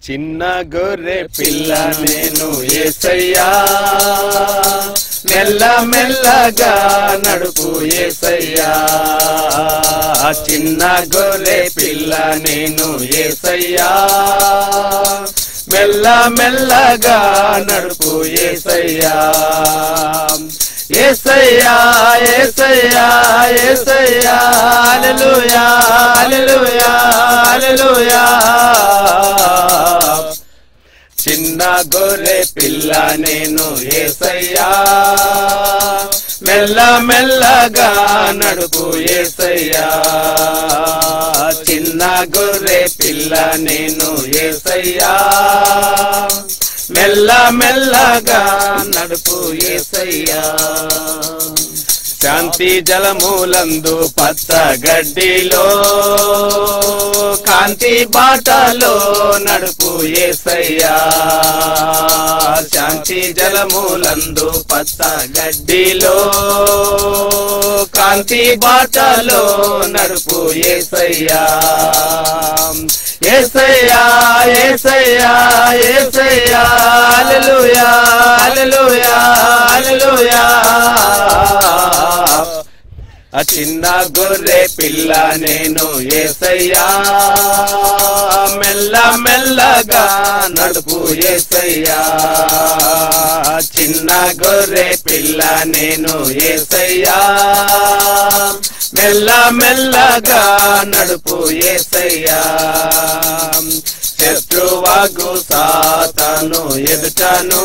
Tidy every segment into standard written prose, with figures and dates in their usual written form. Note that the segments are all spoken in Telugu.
చిన్న గొర్రె పిల్ల నేను యేసయ్యా, మెల్ల మెల్లగా నడుపు యేసయ్యా. చిన్న గొర్రె పిల్ల నేను యేసయ్యా, మెల్ల మెల్లగా నడుపు యేసయ్యా. యేసయ్యా యేసయ్యా యేసయ్యా, హల్లెలూయా హల్లెలూయా హల్లెలూయా. చిన్న గొర్రె పిల్ల నేను యేసయ్యా, మెల్ల మెల్లగా నడుపు యేసయ్యా. చిన్న గొర్రె పిల్ల నేను యేసయ్యా, మెల్ల మెల్లగా నడుపు యేసయ్యా. శాంతి జలములందు పచ్చ గడ్డిలో, కాంతి బాటలో నడుపు యేసయ్యా. శాంతి జలములందు పచ్చ గడ్డిలో, కాంతి బాటలో నడుపు యేసయ్యా. యేసయ్యా యేసయ్యా యేసయ్యా, హల్లెలూయా హల్లెలూయా హల్లెలూయా. చిన్న గొర్రె పిల్ల నేను యేసయ్యా, మెల్ల మెల్లగా నడుపు యేసయ్యా. చిన్న గొర్రె పిల్ల నేను యేసయ్యా, మెల్ల మెల్లగా నడుపు యేసయ్యా. శత్రువాగు సాతాను ఎదుటను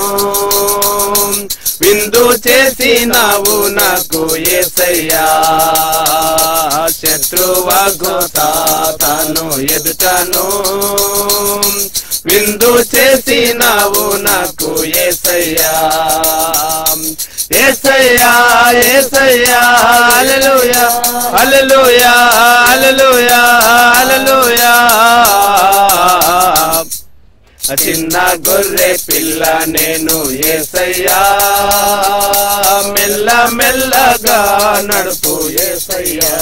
విందు చేసినావు నాకు యేసయ్యా. శత్రువాగు సాతాను ఎదుటను విందు చేసినావు నాకు యేసయ్యా. యేసయ్యా యేసయ్యా, హల్లెలూయా హల్లెలూయా హల్లెలూయా హల్లెలూయా. చిన్న గొర్రె పిల్ల నేను యేసయ్యా, మెల్ల మెల్లగా నడుపు యేసయ్యా.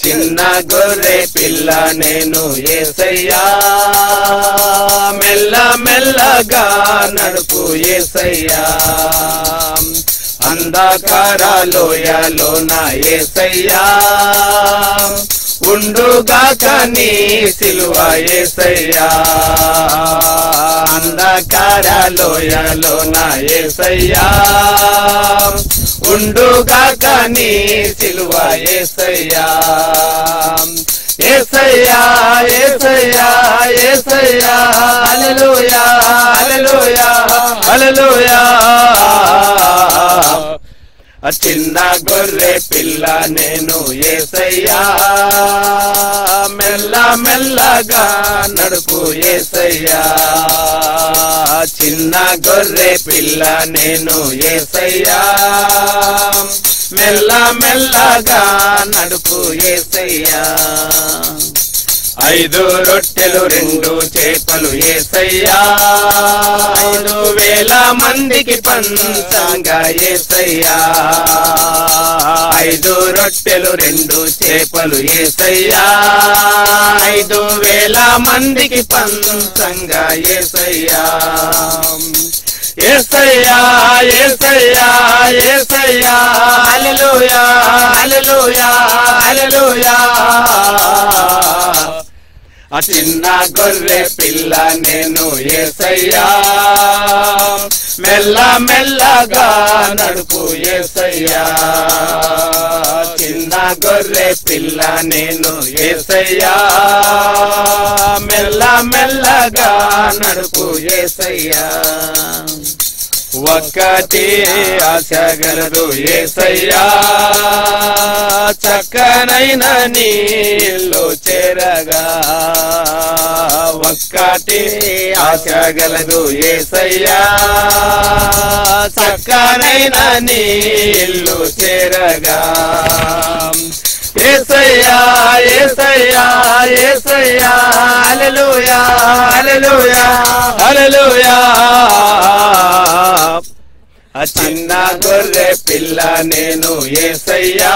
చిన్న గొర్రె పిల్ల నేను యేసయ్యా, మెల్ల మెల్లగా నడుపు యేసయ్యా. అంధకార లోయలోన యేసయ్యా, ఉండుగాక నీ సిలువ యేసయ్యా. అంధకార లోయలోన యేసయ్యా, ఉండుగాక నీ సిలువ యేసయ్యా. యేసయ్యా యేసయ్యా యేసయ్యా, హల్లెలూయా హల్లెలూయా హల్లెలూయా. చిన్న గొర్రె పిల్ల నేను యేసయ్యా, మెల్ల మెల్లగా నడుపు యేసయ్యా. చిన్న గొర్రె పిల్ల నేను యేసయ్యా, మెల్ల మెల్లగా నడుపు యేసయ్యా. 5 రొట్టెలు 2 చేపలు యేసయ్యా, 5,000 మందికి పంచంగా యేసయ్యా. 5 రొట్టెలు 2 చేపలు యేసయ్యా, 5,000 మందికి పంచంగా యేసయ్యా. యేసయ్యా యేసయ్యా యేసయ్యా, హల్లెలూయా హల్లెలూయా హల్లెలూయా. చిన్న గొర్రె పిల్ల నేను యేసయ్యా, మెల్ల మెల్లగా నడుపు యేసయ్యా. చిన్న గొర్రె పిల్ల నేను యేసయ్యా, మెల్ల మెల్లగా నడుపు యేసయ్యా. ఒక్కటి ఆశ గలదు యేసయ్యా, చక్కనైన నీళ్ళు చేరగా. ఒక్కటి ఆశ గలదు యేసయ్యా, చక్కనైన నీళ్ళు చేరగా. యేసయ్యా యేసయ్యా యేసయ్యా, హల్లెలూయా హల్లెలూయా హల్లెలూయా. చిన్న గొర్రె పిల్ల నేను యేసయ్యా,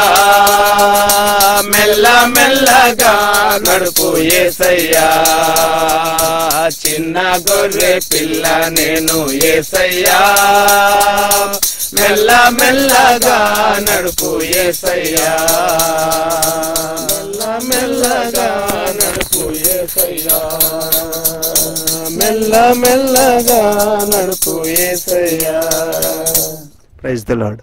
మెల్ల మెల్లగా నడుపు యేసయ్యా. చిన్న గొర్రె పిల్ల నేను యేసయ్యా మెల్ల మెల్లగా నడుపు యేసయ్యా మెల్ల మెల్లగా నడుపు యేసయ్యా మెల్ల మెల్లగా నడుపు యేసయ్యా. Praise the lord.